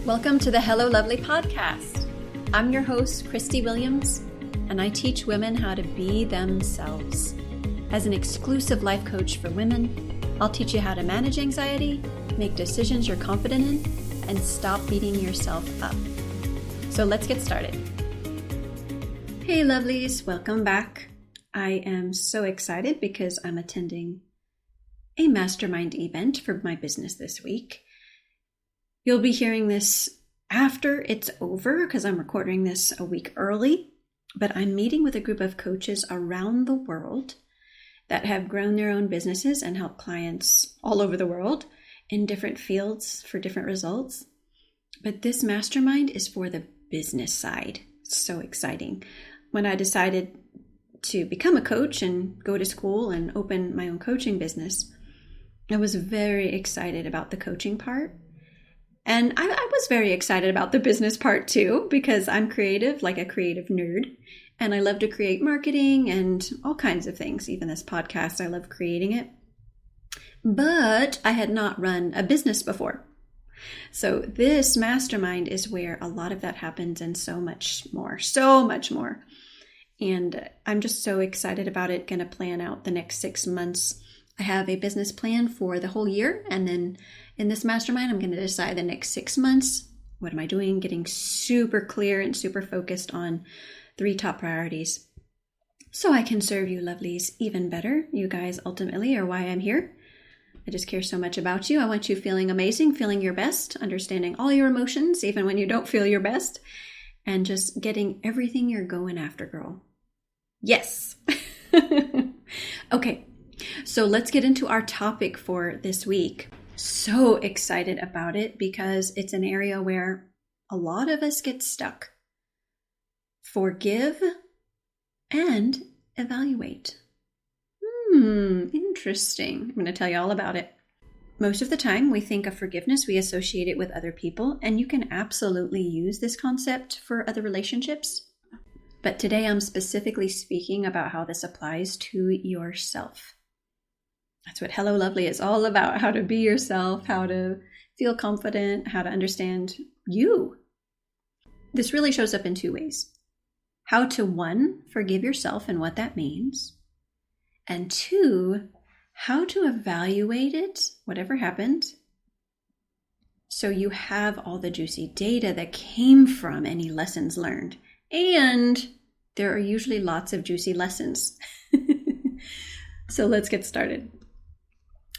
Welcome to the Hello Lovely podcast. I'm your host, Christie Williams, and I teach women how to be themselves. As an exclusive life coach for women, I'll teach you how to manage anxiety, make decisions you're confident in, and stop beating yourself up. So let's get started. Hey lovelies, welcome back. I am so excited because I'm attending a mastermind event for my business this week. You'll be hearing this after it's over because I'm recording this a week early, but I'm meeting with a group of coaches around the world that have grown their own businesses and help clients all over the world in different fields for different results. But this mastermind is for the business side. It's so exciting. When I decided to become a coach and go to school and open my own coaching business, I was very excited about the coaching part. And I was very excited about the business part too, because I'm creative, like a creative nerd, and I love to create marketing and all kinds of things. Even this podcast, I love creating it. But I had not run a business before. So this mastermind is where a lot of that happens and so much more. And I'm just so excited about it. Going to plan out the next 6 months. I have a business plan for the whole year, and then in this mastermind, I'm going to decide the next 6 months. What am I doing? Getting super clear and super focused on 3 top priorities so I can serve you lovelies even better. You guys ultimately are why I'm here. I just care so much about you. I want you feeling amazing, feeling your best, understanding all your emotions, even when you don't feel your best, and just getting everything you're going after, girl. Yes. Okay. So let's get into our topic for this week. So excited about it because it's an area where a lot of us get stuck. Forgive and evaluate. Interesting. I'm going to tell you all about it. Most of the time we think of forgiveness, we associate it with other people, and you can absolutely use this concept for other relationships. But today I'm specifically speaking about how this applies to yourself. That's what Hello Lovely is all about, how to be yourself, how to feel confident, how to understand you. This really shows up in 2 ways. How to, 1, forgive yourself and what that means. And 2, how to evaluate it, whatever happened, so you have all the juicy data that came from any lessons learned. And there are usually lots of juicy lessons. So let's get started.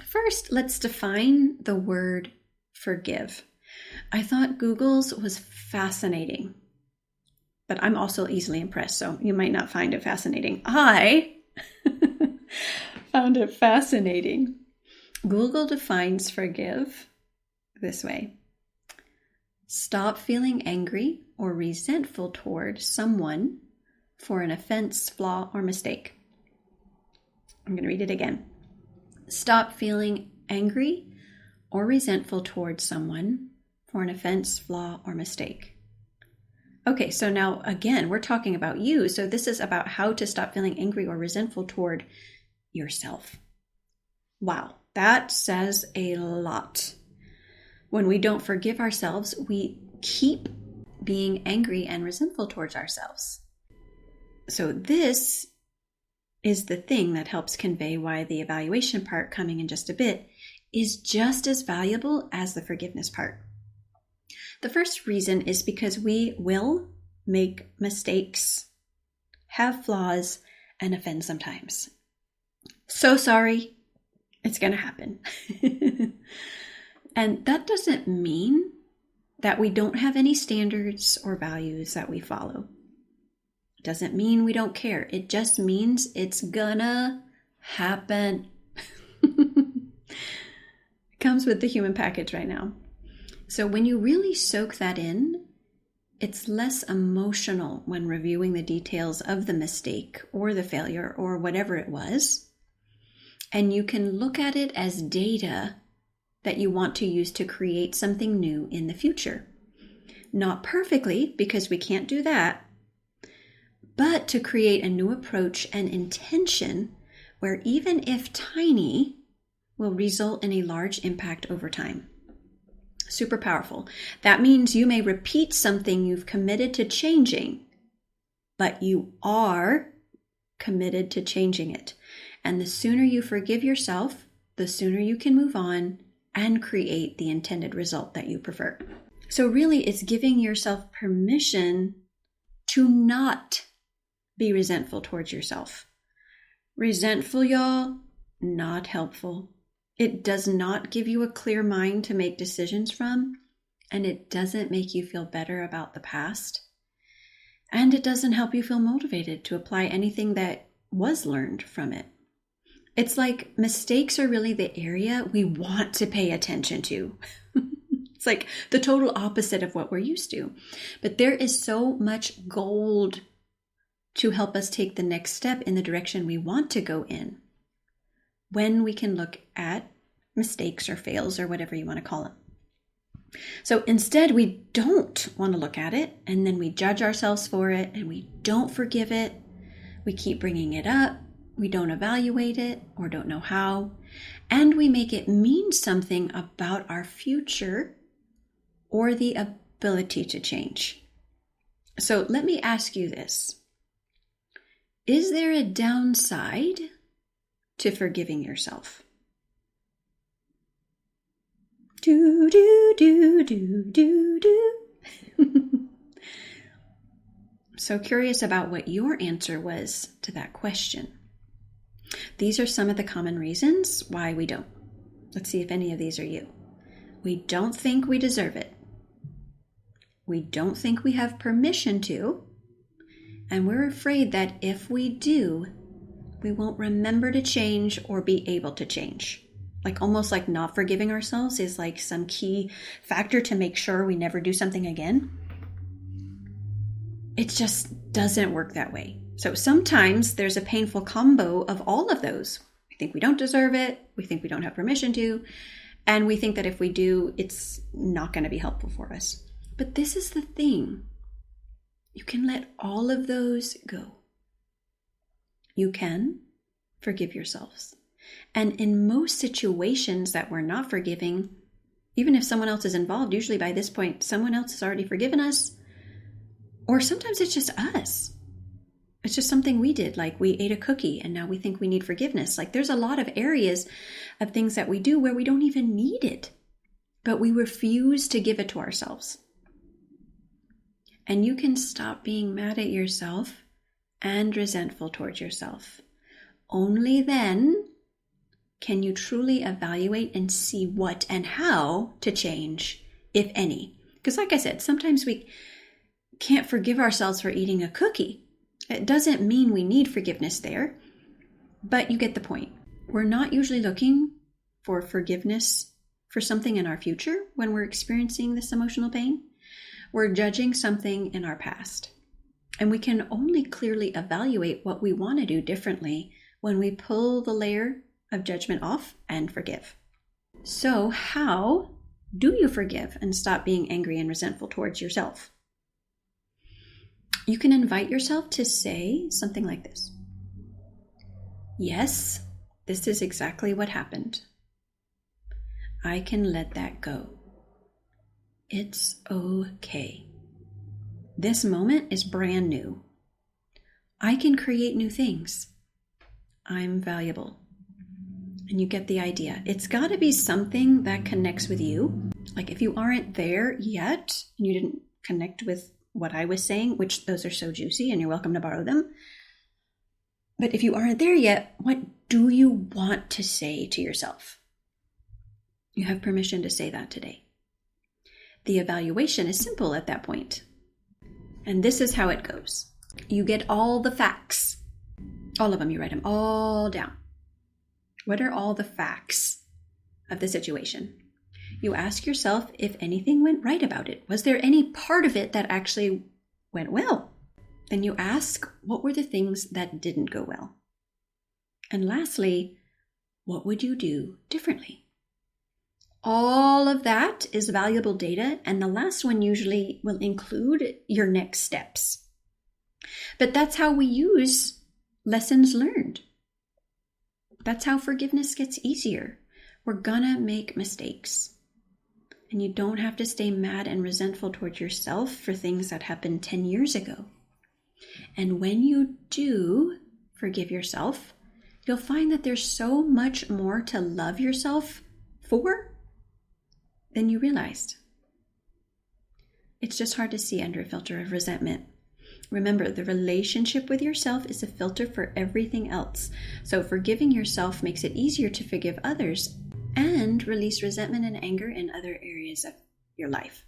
First, let's define the word forgive. I thought Google's was fascinating, but I'm also easily impressed, so you might not find it fascinating. I found it fascinating. Google defines forgive this way. Stop feeling angry or resentful toward someone for an offense, flaw, or mistake. I'm going to read it again. Stop feeling angry or resentful towards someone for an offense, flaw, or mistake. Okay, so now again, we're talking about you. So this is about how to stop feeling angry or resentful toward yourself. Wow, that says a lot. When we don't forgive ourselves, we keep being angry and resentful towards ourselves. So this is the thing that helps convey why the evaluation part, coming in just a bit, is just as valuable as the forgiveness part. The first reason is because we will make mistakes, have flaws, and offend sometimes. So sorry, it's going to happen. And that doesn't mean that we don't have any standards or values that we follow. Doesn't mean we don't care. It just means it's gonna happen. It comes with the human package right now. So when you really soak that in, it's less emotional when reviewing the details of the mistake or the failure or whatever it was. And you can look at it as data that you want to use to create something new in the future. Not perfectly, because we can't do that, but to create a new approach and intention where even if tiny, will result in a large impact over time. Super powerful. That means you may repeat something you've committed to changing, but you are committed to changing it. And the sooner you forgive yourself, the sooner you can move on and create the intended result that you prefer. So really, it's giving yourself permission to not be resentful towards yourself. Resentful, y'all, not helpful. It does not give you a clear mind to make decisions from, and it doesn't make you feel better about the past. And it doesn't help you feel motivated to apply anything that was learned from it. It's like mistakes are really the area we want to pay attention to. It's like the total opposite of what we're used to. But there is so much gold to help us take the next step in the direction we want to go in when we can look at mistakes or fails or whatever you want to call them. So instead, we don't want to look at it, and then we judge ourselves for it, and we don't forgive it. We keep bringing it up. We don't evaluate it or don't know how, and we make it mean something about our future or the ability to change. So let me ask you this. Is there a downside to forgiving yourself? Do, do, do, do, do, do. So curious about what your answer was to that question. These are some of the common reasons why we don't. Let's see if any of these are you. We don't think we deserve it. We don't think we have permission to. And we're afraid that if we do, we won't remember to change or be able to change. Like almost like not forgiving ourselves is like some key factor to make sure we never do something again. It just doesn't work that way. So sometimes there's a painful combo of all of those. We think we don't deserve it. We think we don't have permission to. And we think that if we do, it's not going to be helpful for us. But this is the thing. You can let all of those go. You can forgive yourselves. And in most situations that we're not forgiving, even if someone else is involved, usually by this point, someone else has already forgiven us. Or sometimes it's just us. It's just something we did, like we ate a cookie and now we think we need forgiveness. Like there's a lot of areas of things that we do where we don't even need it, but we refuse to give it to ourselves. And you can stop being mad at yourself and resentful towards yourself. Only then can you truly evaluate and see what and how to change, if any. Because like I said, sometimes we can't forgive ourselves for eating a cookie. It doesn't mean we need forgiveness there, but you get the point. We're not usually looking for forgiveness for something in our future when we're experiencing this emotional pain. We're judging something in our past. And we can only clearly evaluate what we want to do differently when we pull the layer of judgment off and forgive. So how do you forgive and stop being angry and resentful towards yourself? You can invite yourself to say something like this. Yes, this is exactly what happened. I can let that go. It's okay. This moment is brand new. I can create new things. I'm valuable. And you get the idea. It's got to be something that connects with you. Like if you aren't there yet, and you didn't connect with what I was saying, which those are so juicy and you're welcome to borrow them. But if you aren't there yet, what do you want to say to yourself? You have permission to say that today. The evaluation is simple at that point. And this is how it goes. You get all the facts. All of them, you write them all down. What are all the facts of the situation? You ask yourself if anything went right about it. Was there any part of it that actually went well? Then you ask, what were the things that didn't go well? And lastly, what would you do differently? All of that is valuable data, and the last one usually will include your next steps. But that's how we use lessons learned. That's how forgiveness gets easier. We're gonna make mistakes. And you don't have to stay mad and resentful towards yourself for things that happened 10 years ago. And when you do forgive yourself, you'll find that there's so much more to love yourself for than you realized. It's just hard to see under a filter of resentment. Remember, the relationship with yourself is a filter for everything else. So forgiving yourself makes it easier to forgive others and release resentment and anger in other areas of your life.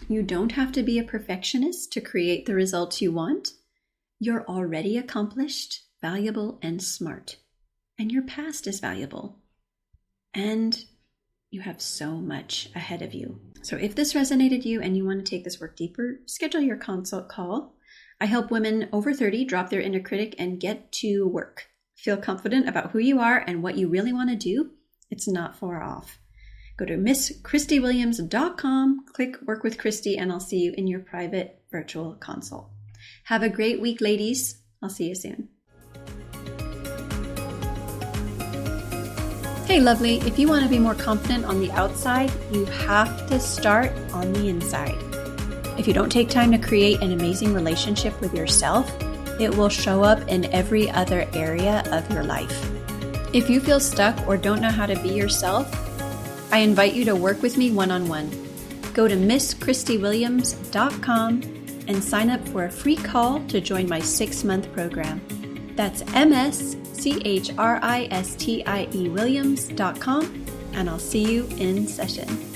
You don't have to be a perfectionist to create the results you want. You're already accomplished, valuable, and smart. And your past is valuable. And you have so much ahead of you. So if this resonated you and you want to take this work deeper, schedule your consult call. I help women over 30 drop their inner critic and get to work. Feel confident about who you are and what you really want to do. It's not far off. Go to MissChristieWilliams.com, click Work with Christie, and I'll see you in your private virtual consult. Have a great week, ladies. I'll see you soon. Hey, lovely. If you want to be more confident on the outside, you have to start on the inside. If you don't take time to create an amazing relationship with yourself, it will show up in every other area of your life. If you feel stuck or don't know how to be yourself, I invite you to work with me one-on-one. Go to MissChristieWilliams.com and sign up for a free call to join my 6-month program. That's MissChristieWilliams.com, and I'll see you in session.